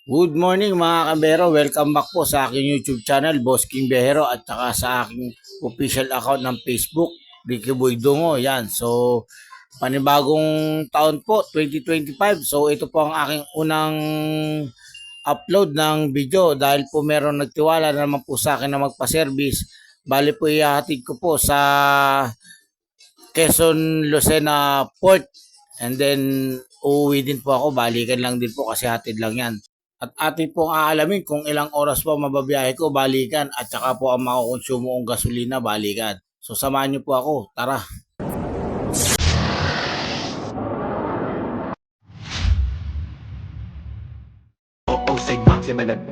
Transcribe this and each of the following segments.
Good morning mga kabero, welcome back po sa aking YouTube channel, Boss King Bihero at saka sa aking official account ng Facebook, Ricky Boy Dungo. Yan, so panibagong taon po, 2025. So ito po ang aking unang upload ng video dahil po meron nagtiwala na naman po sa akin na magpa-service. Bali po ihahatid ko po sa Quezon Lucena Port and then uuwi din po ako, balikan lang din po kasi hatid lang yan. At atin pong aalamin kung ilang oras po mababiyahe ko balikan at saka po ang makukonsumo kong gasolina balikan. So samahan niyo po ako, tara. Oo, say maximum.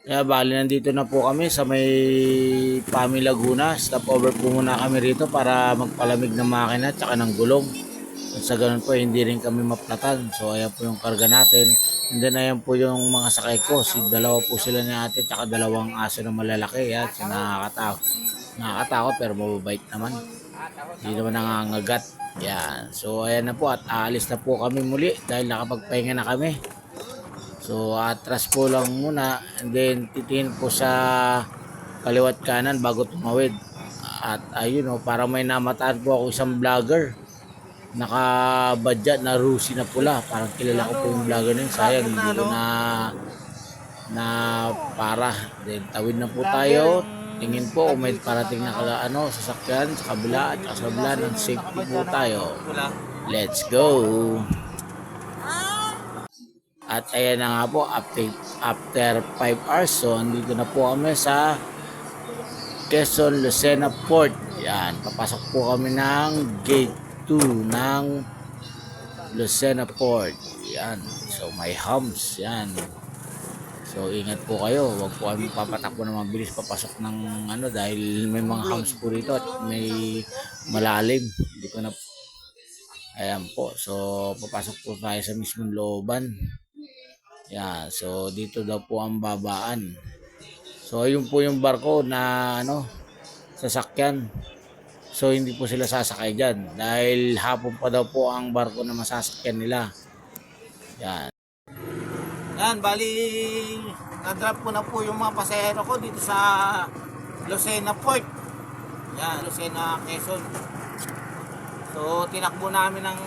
Kaya bali nandito na po kami sa may Pami Laguna. Stop over po muna kami rito para magpalamig ng makina at saka ng gulong. At sa ganun po hindi rin kami maplatan. So ayan po yung karga natin. And then ayan po yung mga sakay ko. Dalawa po sila ni ate at saka dalawang aso na malalaki. Yan, so nakakatakot. Nakakatakot pero mababait naman. Hindi naman nangangagat. Yan. So ayan na po at aalis na po kami muli dahil nakapagpahinga na kami. So atras po lang muna and then titingin po sa kaliwat kanan bago tumawid. At ayun o, parang may namataan po ako isang vlogger. Nakabadya na Rusi na pula. Parang kilala ko po yung vlogger na yun. Sayang hindi ko na para. Then tawid na po tayo. Tingin po kung may parating na sasakyan sa kabila at sa kabila ng safety po tayo. Let's go! At ayan na nga po, after 5 hours, so andito na po kami sa Quezon Lucena Port. Yan, papasok po kami ng gate 2 ng Lucena Port. Yan, so may humps. Yan. So ingat po kayo, huwag po kami papatakbo na mabilis papasok ng dahil may mga humps po rito at may malalim. Hindi ko na ayan po, so papasok po tayo sa mismong looban. Yan, so dito daw po ang babaan. So ayun po yung barko na sasakyan. So hindi po sila sasakay diyan dahil hapon pa daw po ang barko na masasakyan nila. Yan. Yan, bali na-drop ko na po yung mga pasahero ko dito sa Lucena Port. Yan, Lucena, Quezon. So tinakbo namin ng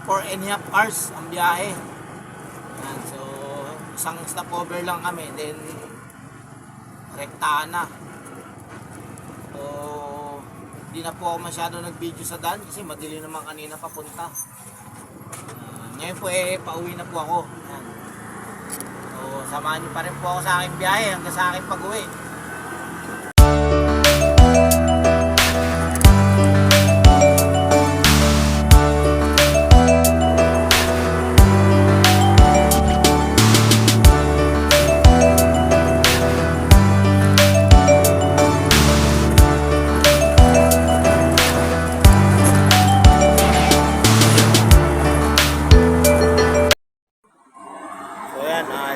4.5 hours ang biyahe. Yan, so isang stopover lang kami, then rektahan na. So hindi na po ako masyado nag-video sa daan kasi madilim naman kanina papunta. Ngayon po pauwi na po ako. Yan. So samahan niyo pa rin po ako sa aking biyahe hanggang sa aking pag-uwi.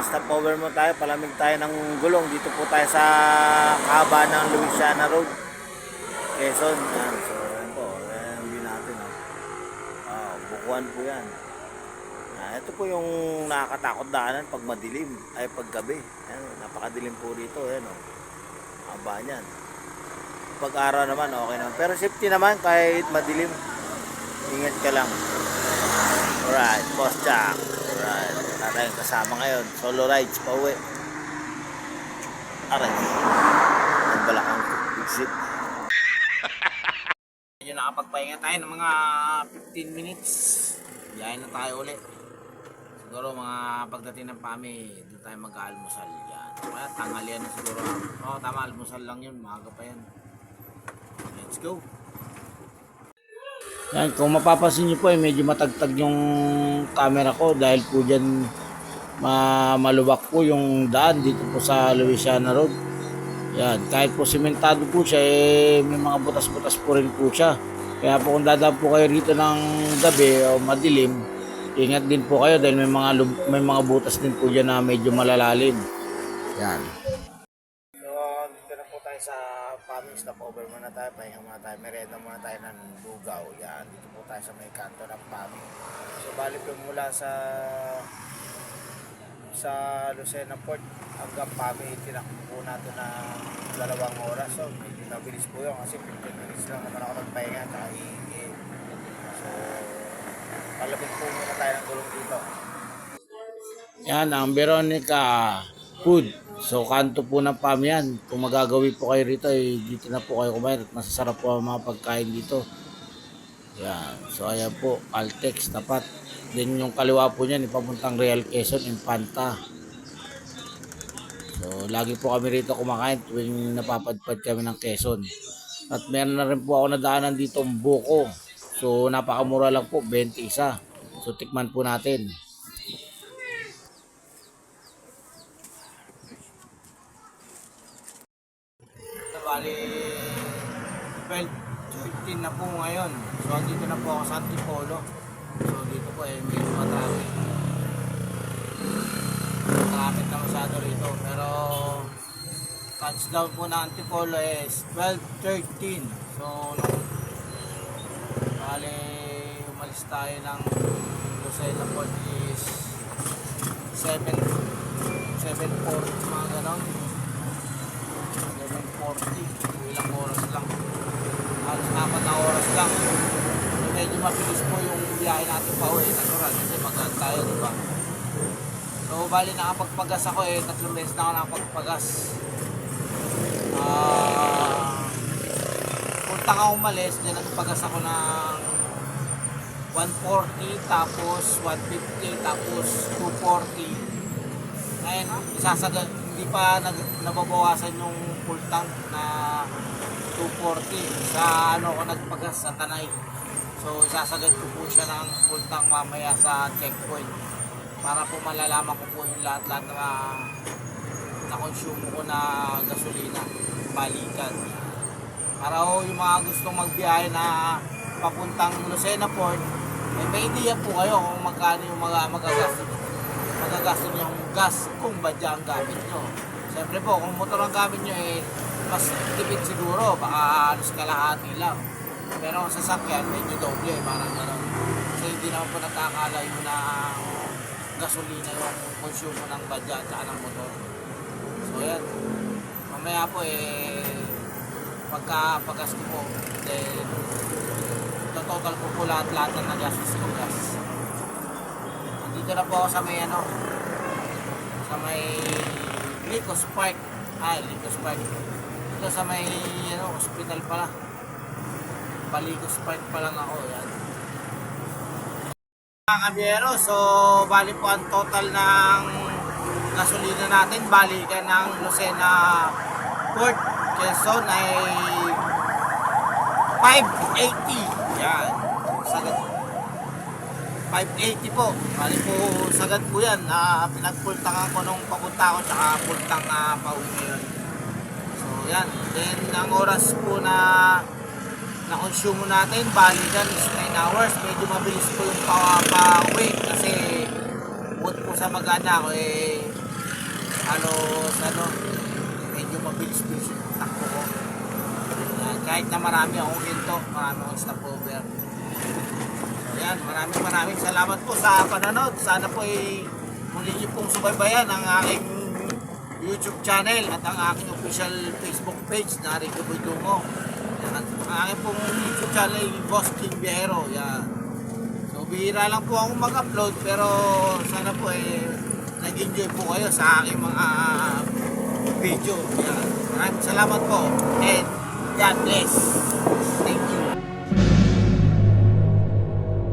Stop over mo tayo, palamig tayo ng gulong. Dito po tayo sa haba ng Louisiana Road, Quezon. Yan. So yan po, yan view natin. Bukuan po yan. Ito po yung nakakatakot daanan pag madilim, ay pag gabi. Yan, napakadilim po rito. Yan, haba niyan. Pag araw naman okay naman, pero safety naman kahit madilim, ingat ka lang. Alright, Boss Jack. Alright, wala tayong kasama ngayon. Solo rides pa uwi. Aray, nagbalakang exit. Medyo nakapagpahinga tayo ng mga 15 minutes. Biyahin na tayo ulit. Siguro mga pagdating ng Pami, doon tayo mag-almusal. Yan. Kaya tanghalian na siguro. Tama, almusal lang yun. Maaga pa yan. let's go. Yan, kung mapapansin niyo po medyo matagtag yung camera ko dahil po dyan malubak po yung daan dito po sa Louisiana Road. Yan, kahit po simentado po siya may mga butas-butas po rin po siya. Kaya po kung dadaan po kayo rito ng gabi o madilim, ingat din po kayo dahil may mga butas din po dyan na medyo malalalim. Yan. So, dito na po tayo sa farming stopover muna tayo, pahinga muna tayo, merenda muna tayo ng lugaw. Yan, dito po tayo sa may kanto ng farming. So, bali po mula sa Lucena Port hanggang Pami, tinakbo po natin ng 2 oras. So, medyo nabilis po yun kasi 15 minutes lang naman ako nagpahinga at nakahihingi. So, palapit po muna tayo ng gulong dito. Yan, ang Veronica Food. So, kanto po ng Pami yan. Kung magagawi po kayo rito, dito na po kayo kumain at masasarap po ang mga pagkain dito. Yan. So, ayan po, Altex, tapat. Then yung kaliwa po niyan, ipapuntang Real Quezon, Infanta. So, lagi po kami rito kumakain tuwing napapadpad kami ng Quezon. At meron na rin po ako nadaanan dito ang buko. So, napakamura lang po, 21. So, tikman po natin. Bali, 12:15 na po ngayon. So, dito na po ako sa Antipolo. So, dito po medyo matraffic. Traffic na masyado rito. Pero, touchdown po na Antipolo is 12:13. So, bali, umalis tayo ng Lucena Port is 7:40, mga ganon. 7:40. Ilang oras lang. Halos 4 na oras lang. So, medyo mabilis po yung biyahe natin pa uwi. Natural kasi magaan tayo, di ba? So, bali nakapagpagas ako 3 beses na ako nakapagpagas. Puntang ako umalis, then nagpagas ako ng 140, tapos 150, tapos 240. Ngayon, hindi pa nababawasan yung full tank na 240 sa ako nagpagas sa Tanay. So, isasagad ko po siya ng full tank mamaya sa checkpoint para po malalaman ko po yung lahat-lahat na consume ko na gasolina, balikan. Para yung mga gustong magbiyahe na papuntang Lucena Port, may idea po kayo kung magkano yung magagastos yung gas kung badya ang gamit nyo. Siyempre po, kung motor ang gamit nyo mas tipid siguro, baka alos kalahati lang. Pero sa sasakyan, medyo doble, parang gano'n. Kasi hindi naman po nakakalayo na gasolina yung consume ng badya at ng motor. So yan, mamaya po pagka-pagas ko po, then total ko po lahat-lahat na nagastos ko gas. Dito na po ako sa may sa may Licos Park. Licos Park. Dito sa may hospital pala. Palicos Park pa lang ako. Yan. Mga kabiyero, so bali po ang total ng gasolina natin, balikan ng Lucena Port, Quezon ay 580. Yan. Sagad. 580 po. Bali po sagad po yan. Pinagpultangan ko nung papunta ko tsaka pultang pauwi ngayon. So yan. Then ang oras po na na-consume natin, balikan is 9 hours. Medyo mabilis po yung pauwi kasi bukod po sa mag-ana ko medyo mabilis-bilis yung takbo ko. Yan. Kahit na marami akong hinto, marami akong stopover. So yan, maraming salamat po sa panonood. Sana po muli niyo pong subaybayan ang aking YouTube channel at ang aking official Facebook page na Rico Boydungo. Yan, ang aking pong YouTube channel, Boss King Viajero. Yan. So bihira lang po ako mag-upload pero sana po nag-enjoy po kayo sa aking mga video. Yan. Maraming salamat po and God bless.